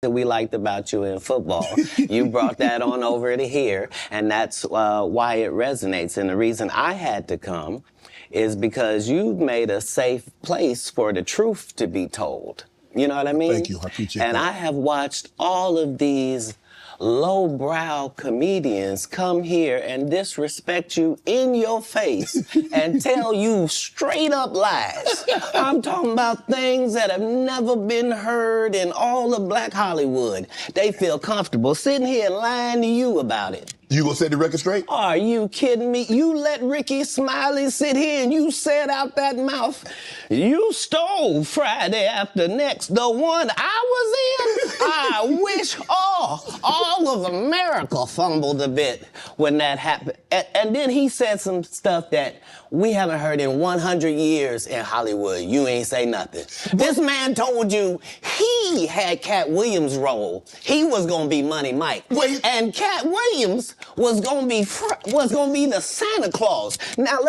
that we liked about you in football. You brought that on over to here, and that's why it resonates. And the reason I had to come is because you made a safe place for the truth to be told. You know what I mean? Thank you. I appreciate that. And I have watched all of these lowbrow comedians come here and disrespect you in your face and tell you straight up lies. I'm talking about things that have never been heard in all of Black Hollywood. They feel comfortable sitting here and lying to you about it. You gonna set the record straight? Are you kidding me? You let Ricky Smiley sit here and you said out that mouth, you stole Friday After Next, the one I was in. I wish all of America fumbled a bit when that happened. And then he said some stuff that we haven't heard in 100 years in Hollywood. You ain't say nothing. This man told you he had Katt Williams' role. He was gonna be Money Mike. Wait. And Katt Williams was gonna be the Santa Claus. Now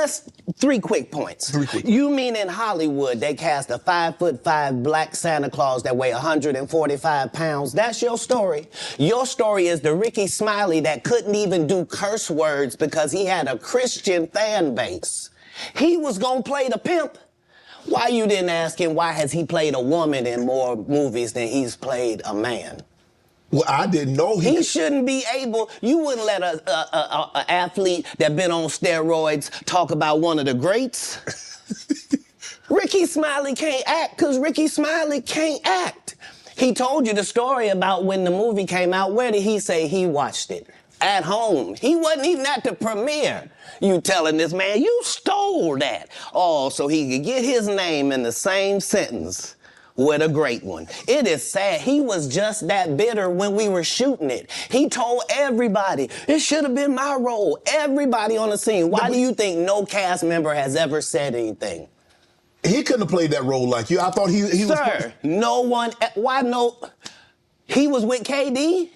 three quick points. You mean in Hollywood they cast a 5'5" black Santa Claus that weigh 145 pounds? That's your story. Your story is the Ricky Smiley that couldn't even do curse words because he had a Christian fan base. He was gonna play the pimp. Why you didn't ask him why has he played a woman in more movies than he's played a man? Well, I didn't know he shouldn't be able. You wouldn't let a athlete that been on steroids talk about one of the greats. Ricky Smiley can't act because Ricky Smiley can't act. He told you the story about when the movie came out. Where did he say he watched it? At home. He wasn't even at the premiere. You telling this man, you stole that. Oh, so he could get his name in the same sentence with a great one. It is sad. He was just that bitter when we were shooting it. He told everybody, it should have been my role. Everybody on the scene. Why do you think no cast member has ever said anything? He couldn't have played that role like you. I thought he was... Sir, no one... Why no... He was with KD?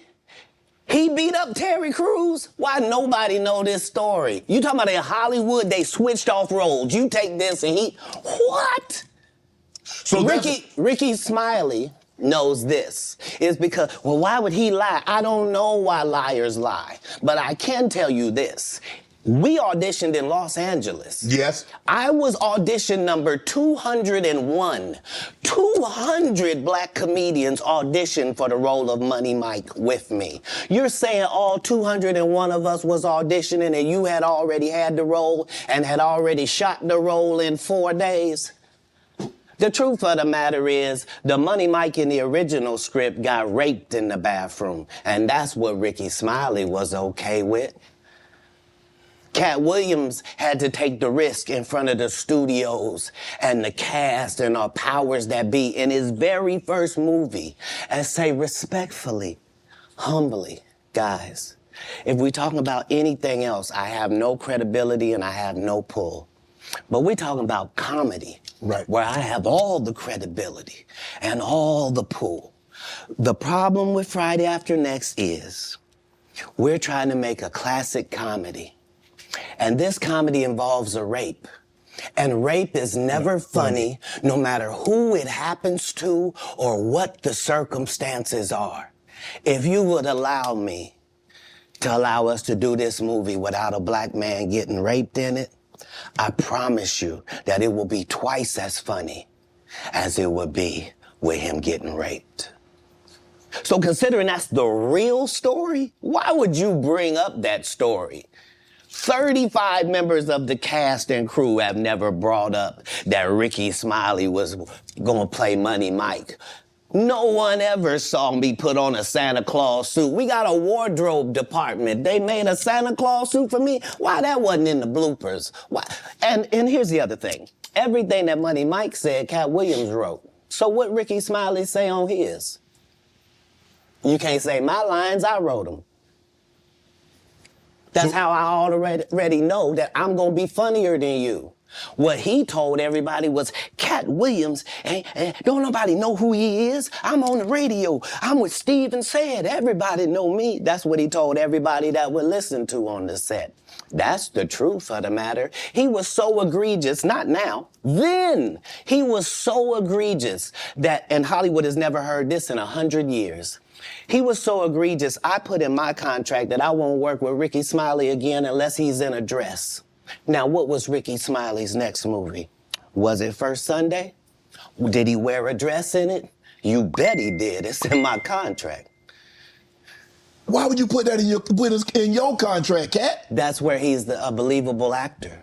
He beat up Terry Crews? Why nobody know this story? You talking about in Hollywood, they switched off roles. You take this and he... What? So Ricky Smiley knows this. It's because, well, why would he lie? I don't know why liars lie. But I can tell you this. We auditioned in Los Angeles. Yes. I was audition number 201. 200 black comedians auditioned for the role of Money Mike with me. You're saying all 201 of us was auditioning and you had already had the role and had already shot the role in 4 days? The truth of the matter is, the Money Mike in the original script got raped in the bathroom, and that's what Ricky Smiley was okay with. Katt Williams had to take the risk in front of the studios and the cast and our powers that be in his very first movie and say respectfully, humbly, guys, if we're talking about anything else, I have no credibility and I have no pull. But we're talking about comedy, right, where I have all the credibility and all the pull. The problem with Friday After Next is we're trying to make a classic comedy. And this comedy involves a rape. And rape is never funny, no matter who it happens to or what the circumstances are. If you would allow me to allow us to do this movie without a black man getting raped in it, I promise you that it will be twice as funny as it would be with him getting raped. So considering that's the real story, why would you bring up that story? 35 members of the cast and crew have never brought up that Ricky Smiley was gonna play Money Mike. No one ever saw me put on a Santa Claus suit. We got a wardrobe department. They made a Santa Claus suit for me. Why that wasn't in the bloopers? Why? And here's the other thing. Everything that Money Mike said, Katt Williams wrote. So what Ricky Smiley say on his? You can't say my lines, I wrote them. That's how I already know that I'm gonna be funnier than you. What he told everybody was, Katt Williams, don't nobody know who he is. I'm on the radio. I'm with Steven Said. Everybody know me. That's what he told everybody that would listen to on the set. That's the truth of the matter. He was so egregious, not now, then. He was so egregious that, and Hollywood has never heard this in 100 years. He was so egregious, I put in my contract that I won't work with Ricky Smiley again unless he's in a dress. Now, what was Ricky Smiley's next movie? Was it First Sunday? Did he wear a dress in it? You bet he did. It's in my contract. Why would you put that in your contract, Katt? That's where he's a believable actor.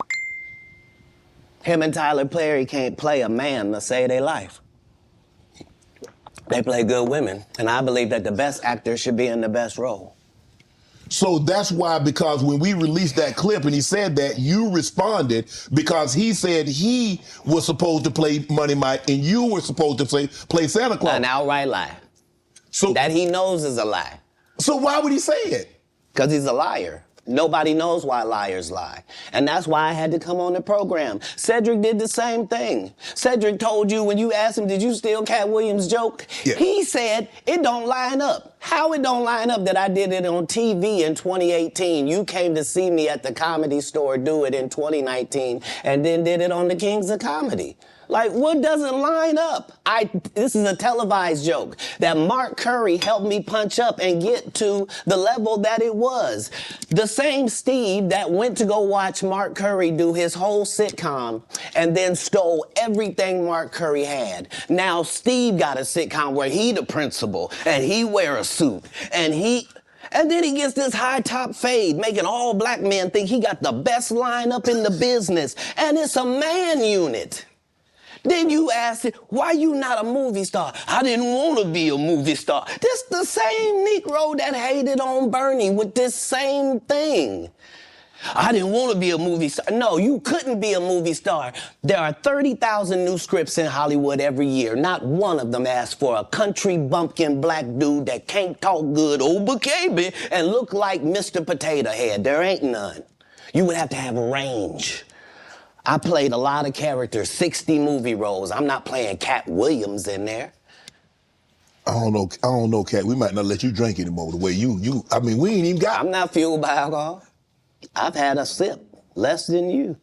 Him and Tyler Perry can't play a man to save their life. They play good women, and I believe that the best actor should be in the best role. So that's why, because when we released that clip and he said that, you responded because he said he was supposed to play Money Mike and you were supposed to play Santa Claus. An outright lie. So that he knows is a lie. So why would he say it? Because he's a liar. Nobody knows why liars lie. And that's why I had to come on the program. Cedric did the same thing. Cedric told you when you asked him, did you steal Katt Williams' joke? Yeah. He said, it don't line up. How it don't line up that I did it on TV in 2018? You came to see me at the Comedy Store do it in 2019 and then did it on the Kings of Comedy. Like, what doesn't line up? This is a televised joke that Mark Curry helped me punch up and get to the level that it was. The same Steve that went to go watch Mark Curry do his whole sitcom and then stole everything Mark Curry had. Now Steve got a sitcom where he the principal and he wear a suit and then he gets this high top fade, making all black men think he got the best lineup in the business. And it's a man unit. Then you asked it, why you not a movie star? I didn't want to be a movie star. This the same Negro that hated on Bernie with this same thing. I didn't want to be a movie star. No, you couldn't be a movie star. There are 30,000 new scripts in Hollywood every year. Not one of them asks for a country bumpkin black dude that can't talk good, baby, and look like Mr. Potato Head. There ain't none. You would have to have range. I played a lot of characters, 60 movie roles. I'm not playing Katt Williams in there. I don't know, Katt. We might not let you drink anymore the way I mean, we ain't even got... I'm not fueled by alcohol. I've had a sip, less than you.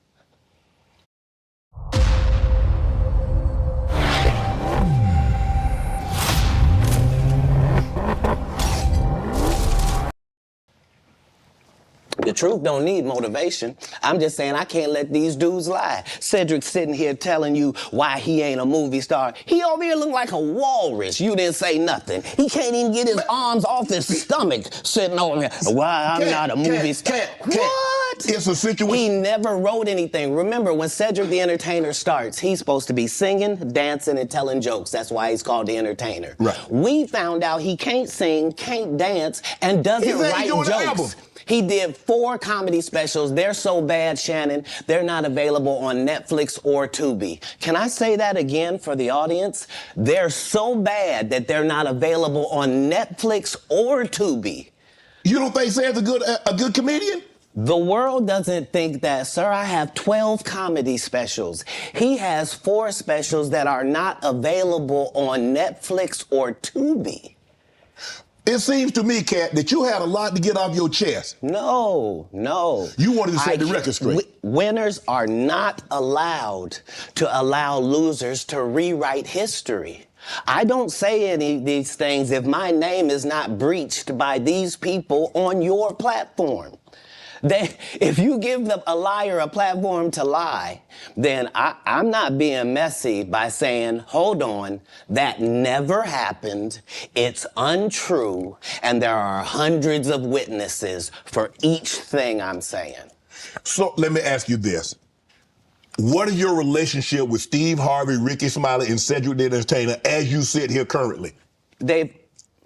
The truth don't need motivation. I'm just saying I can't let these dudes lie. Cedric's sitting here telling you why he ain't a movie star. He over here look like a walrus. You didn't say nothing. He can't even get his arms off his stomach sitting over here. Why I'm not a movie star. What? It's a situation. He never wrote anything. Remember, when Cedric the Entertainer starts, he's supposed to be singing, dancing, and telling jokes. That's why he's called the Entertainer. Right. We found out he can't sing, can't dance, and doesn't write jokes. He did 4 comedy specials. They're so bad, Shannon, they're not available on Netflix or Tubi. Can I say that again for the audience? They're so bad that they're not available on Netflix or Tubi. You don't think Sam's a good comedian? The world doesn't think that, sir. I have 12 comedy specials. He has 4 specials that are not available on Netflix or Tubi. It seems to me, Katt, that you had a lot to get off your chest. No. You wanted to set the record straight. Winners are not allowed to allow losers to rewrite history. I don't say any of these things if my name is not breached by these people on your platform. If you give a liar a platform to lie, then I'm not being messy by saying, hold on, that never happened, it's untrue, and there are hundreds of witnesses for each thing I'm saying. So let me ask you this. What is your relationship with Steve Harvey, Ricky Smiley, and Cedric the Entertainer as you sit here currently?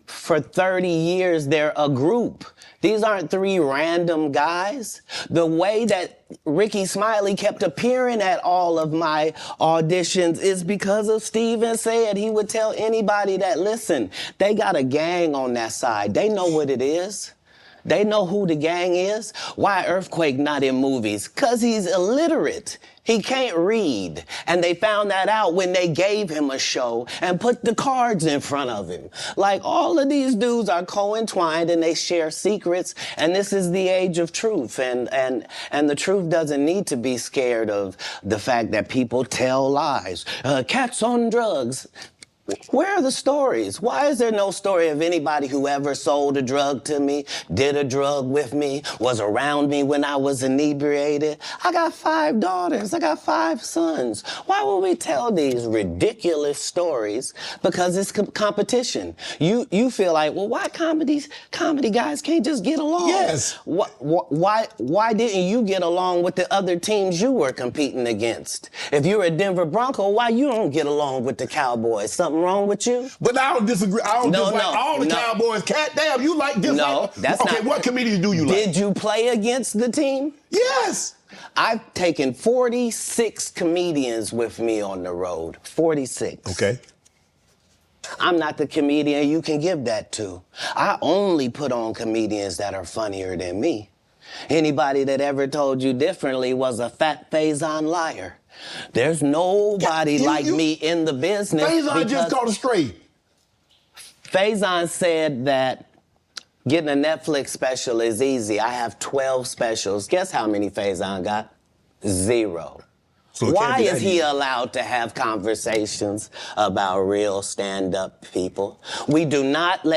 For 30 years, they're a group. These aren't 3 random guys. The way that Ricky Smiley kept appearing at all of my auditions is because of Steven Said. He would tell anybody that, listen, they got a gang on that side. They know what it is. They know who the gang is. Why Earthquake not in movies? Because he's illiterate. He can't read. And they found that out when they gave him a show and put the cards in front of him. Like, all of these dudes are co-entwined and they share secrets, and this is the age of truth. And the truth doesn't need to be scared of the fact that people tell lies. Cats on drugs. Where are the stories? Why is there no story of anybody who ever sold a drug to me, did a drug with me, was around me when I was inebriated? I got 5 daughters. I got 5 sons. Why would we tell these ridiculous stories? Because it's competition. You feel like, well, why comedy guys can't just get along? Yes. Why didn't you get along with the other teams you were competing against? If you're a Denver Bronco, why you don't get along with the Cowboys? Something wrong with you? But I don't disagree. I don't dislike all the Cowboys. Cat, damn, you like this? No, that's okay, not. what comedians do you like? Did you play against the team? Yes. I've taken 46 comedians with me on the road. 46. Okay. I'm not the comedian you can give that to. I only put on comedians that are funnier than me. Anybody that ever told you differently was a fat Faison liar. There's nobody like me in the business. Faison just caught a stray. Faison said that getting a Netflix special is easy. I have 12 specials. Guess how many Faison got? 0. So why is he allowed to have conversations about real stand-up people? We do not let